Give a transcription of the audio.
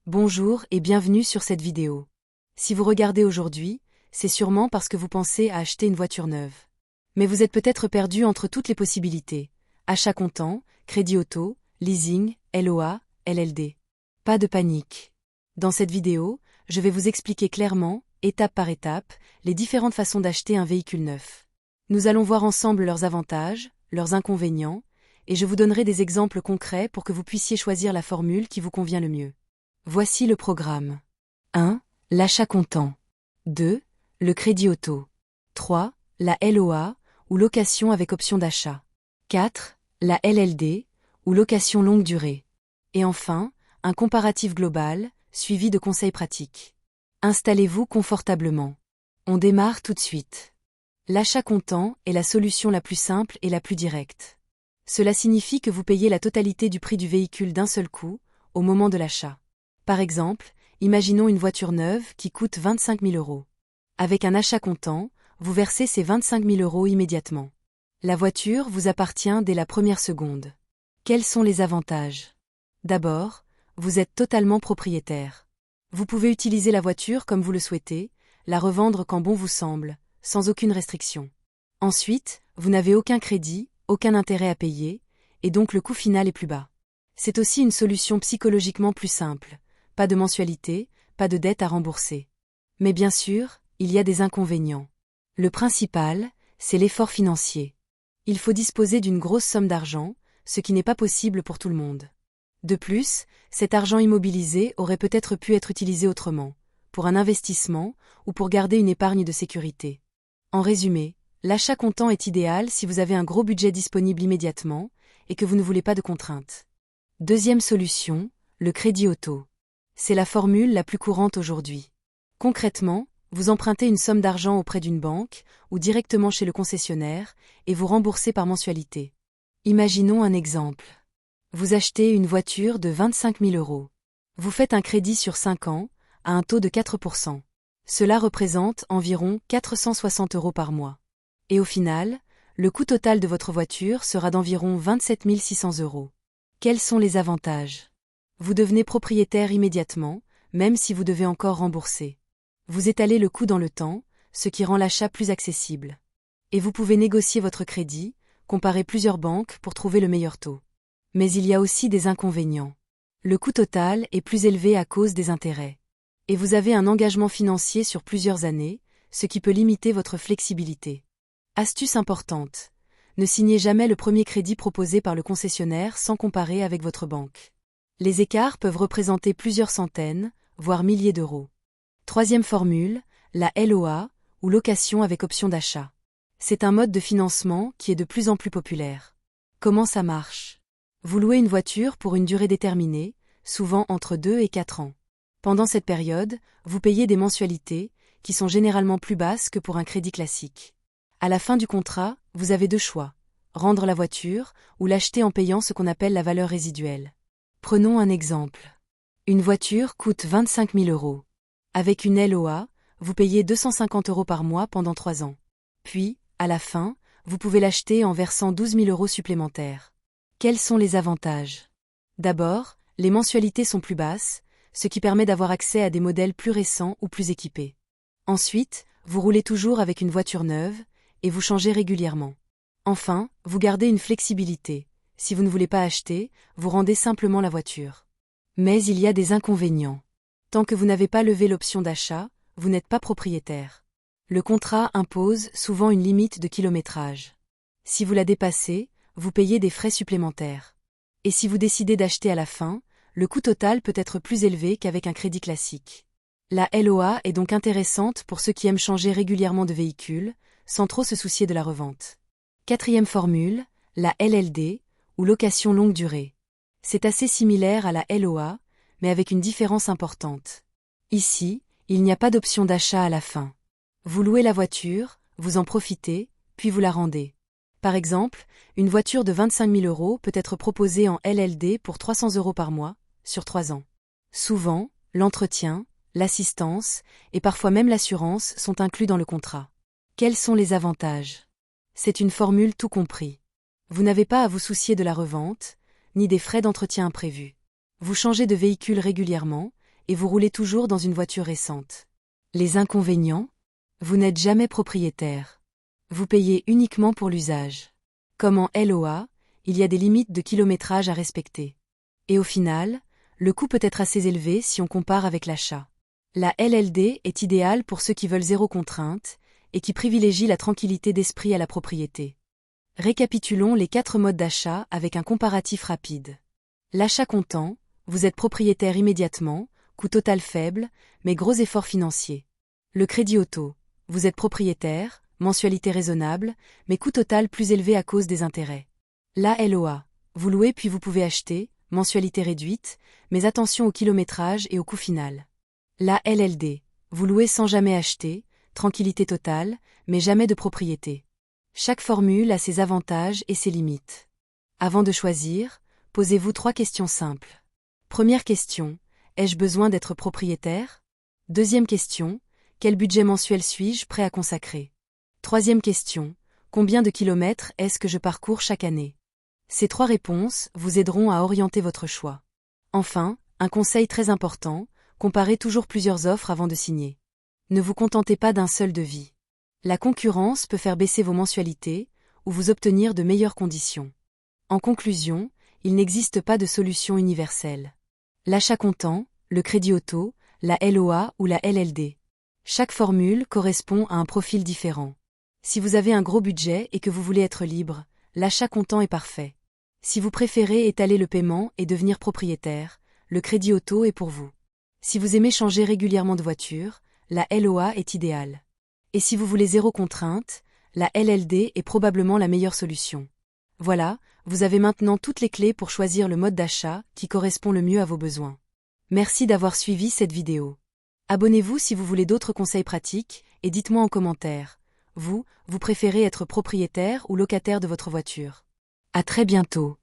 Bonjour et bienvenue sur cette vidéo. Si vous regardez aujourd'hui, c'est sûrement parce que vous pensez à acheter une voiture neuve. Mais vous êtes peut-être perdu entre toutes les possibilités. Achat comptant, crédit auto, leasing, LOA, LLD. Pas de panique. Dans cette vidéo, je vais vous expliquer clairement, étape par étape, les différentes façons d'acheter un véhicule neuf. Nous allons voir ensemble leurs avantages, leurs inconvénients, et je vous donnerai des exemples concrets pour que vous puissiez choisir la formule qui vous convient le mieux. Voici le programme. 1. L'achat comptant. 2. Le crédit auto. 3. La LOA, ou location avec option d'achat. 4. La LLD, ou location longue durée. Et enfin, un comparatif global, suivi de conseils pratiques. Installez-vous confortablement. On démarre tout de suite. L'achat comptant est la solution la plus simple et la plus directe. Cela signifie que vous payez la totalité du prix du véhicule d'un seul coup, au moment de l'achat. Par exemple, imaginons une voiture neuve qui coûte 25 000 €. Avec un achat comptant, vous versez ces 25 000 € immédiatement. La voiture vous appartient dès la première seconde. Quels sont les avantages? D'abord, vous êtes totalement propriétaire. Vous pouvez utiliser la voiture comme vous le souhaitez, la revendre quand bon vous semble, sans aucune restriction. Ensuite, vous n'avez aucun crédit, aucun intérêt à payer, et donc le coût final est plus bas. C'est aussi une solution psychologiquement plus simple. Pas de mensualité, pas de dette à rembourser. Mais bien sûr, il y a des inconvénients. Le principal, c'est l'effort financier. Il faut disposer d'une grosse somme d'argent, ce qui n'est pas possible pour tout le monde. De plus, cet argent immobilisé aurait peut-être pu être utilisé autrement, pour un investissement ou pour garder une épargne de sécurité. En résumé, l'achat comptant est idéal si vous avez un gros budget disponible immédiatement et que vous ne voulez pas de contraintes. Deuxième solution, le crédit auto. C'est la formule la plus courante aujourd'hui. Concrètement, vous empruntez une somme d'argent auprès d'une banque ou directement chez le concessionnaire et vous remboursez par mensualité. Imaginons un exemple. Vous achetez une voiture de 25 000 €. Vous faites un crédit sur 5 ans, à un taux de 4%. Cela représente environ 460 € par mois. Et au final, le coût total de votre voiture sera d'environ 27 600 €. Quels sont les avantages? Vous devenez propriétaire immédiatement, même si vous devez encore rembourser. Vous étalez le coût dans le temps, ce qui rend l'achat plus accessible. Et vous pouvez négocier votre crédit, comparer plusieurs banques pour trouver le meilleur taux. Mais il y a aussi des inconvénients. Le coût total est plus élevé à cause des intérêts. Et vous avez un engagement financier sur plusieurs années, ce qui peut limiter votre flexibilité. Astuce importante. Ne signez jamais le premier crédit proposé par le concessionnaire sans comparer avec votre banque. Les écarts peuvent représenter plusieurs centaines, voire milliers d'euros. Troisième formule, la LOA, ou location avec option d'achat. C'est un mode de financement qui est de plus en plus populaire. Comment ça marche? Vous louez une voiture pour une durée déterminée, souvent entre 2 et 4 ans. Pendant cette période, vous payez des mensualités, qui sont généralement plus basses que pour un crédit classique. À la fin du contrat, vous avez deux choix, rendre la voiture ou l'acheter en payant ce qu'on appelle la valeur résiduelle. Prenons un exemple. Une voiture coûte 25 000 €. Avec une LOA, vous payez 250 € par mois pendant 3 ans. Puis, à la fin, vous pouvez l'acheter en versant 12 000 € supplémentaires. Quels sont les avantages? D'abord, les mensualités sont plus basses, ce qui permet d'avoir accès à des modèles plus récents ou plus équipés. Ensuite, vous roulez toujours avec une voiture neuve, et vous changez régulièrement. Enfin, vous gardez une flexibilité. Si vous ne voulez pas acheter, vous rendez simplement la voiture. Mais il y a des inconvénients. Tant que vous n'avez pas levé l'option d'achat, vous n'êtes pas propriétaire. Le contrat impose souvent une limite de kilométrage. Si vous la dépassez, vous payez des frais supplémentaires. Et si vous décidez d'acheter à la fin, le coût total peut être plus élevé qu'avec un crédit classique. La LOA est donc intéressante pour ceux qui aiment changer régulièrement de véhicule, sans trop se soucier de la revente. Quatrième formule, la LLD, ou location longue durée. C'est assez similaire à la LOA, mais avec une différence importante. Ici, il n'y a pas d'option d'achat à la fin. Vous louez la voiture, vous en profitez, puis vous la rendez. Par exemple, une voiture de 25 000 € peut être proposée en LLD pour 300 € par mois, sur 3 ans. Souvent, l'entretien, l'assistance, et parfois même l'assurance sont inclus dans le contrat. Quels sont les avantages? C'est une formule tout compris. Vous n'avez pas à vous soucier de la revente, ni des frais d'entretien imprévus. Vous changez de véhicule régulièrement, et vous roulez toujours dans une voiture récente. Les inconvénients? Vous n'êtes jamais propriétaire. Vous payez uniquement pour l'usage. Comme en LOA, il y a des limites de kilométrage à respecter. Et au final, le coût peut être assez élevé si on compare avec l'achat. La LLD est idéale pour ceux qui veulent zéro contrainte et qui privilégient la tranquillité d'esprit à la propriété. Récapitulons les 4 modes d'achat avec un comparatif rapide. L'achat comptant, vous êtes propriétaire immédiatement, coût total faible, mais gros efforts financiers. Le crédit auto, vous êtes propriétaire, mensualité raisonnable, mais coût total plus élevé à cause des intérêts. La LOA, vous louez puis vous pouvez acheter, mensualité réduite, mais attention au kilométrage et au coût final. La LLD, vous louez sans jamais acheter, tranquillité totale, mais jamais de propriété. Chaque formule a ses avantages et ses limites. Avant de choisir, posez-vous 3 questions simples. Première question, ai-je besoin d'être propriétaire? Deuxième question, quel budget mensuel suis-je prêt à consacrer? Troisième question, combien de kilomètres est-ce que je parcours chaque année? Ces 3 réponses vous aideront à orienter votre choix. Enfin, un conseil très important, comparez toujours plusieurs offres avant de signer. Ne vous contentez pas d'un seul devis. La concurrence peut faire baisser vos mensualités ou vous obtenir de meilleures conditions. En conclusion, il n'existe pas de solution universelle. L'achat comptant, le crédit auto, la LOA ou la LLD. Chaque formule correspond à un profil différent. Si vous avez un gros budget et que vous voulez être libre, l'achat comptant est parfait. Si vous préférez étaler le paiement et devenir propriétaire, le crédit auto est pour vous. Si vous aimez changer régulièrement de voiture, la LOA est idéale. Et si vous voulez zéro contrainte, la LLD est probablement la meilleure solution. Voilà, vous avez maintenant toutes les clés pour choisir le mode d'achat qui correspond le mieux à vos besoins. Merci d'avoir suivi cette vidéo. Abonnez-vous si vous voulez d'autres conseils pratiques et dites-moi en commentaire. Vous préférez être propriétaire ou locataire de votre voiture? À très bientôt.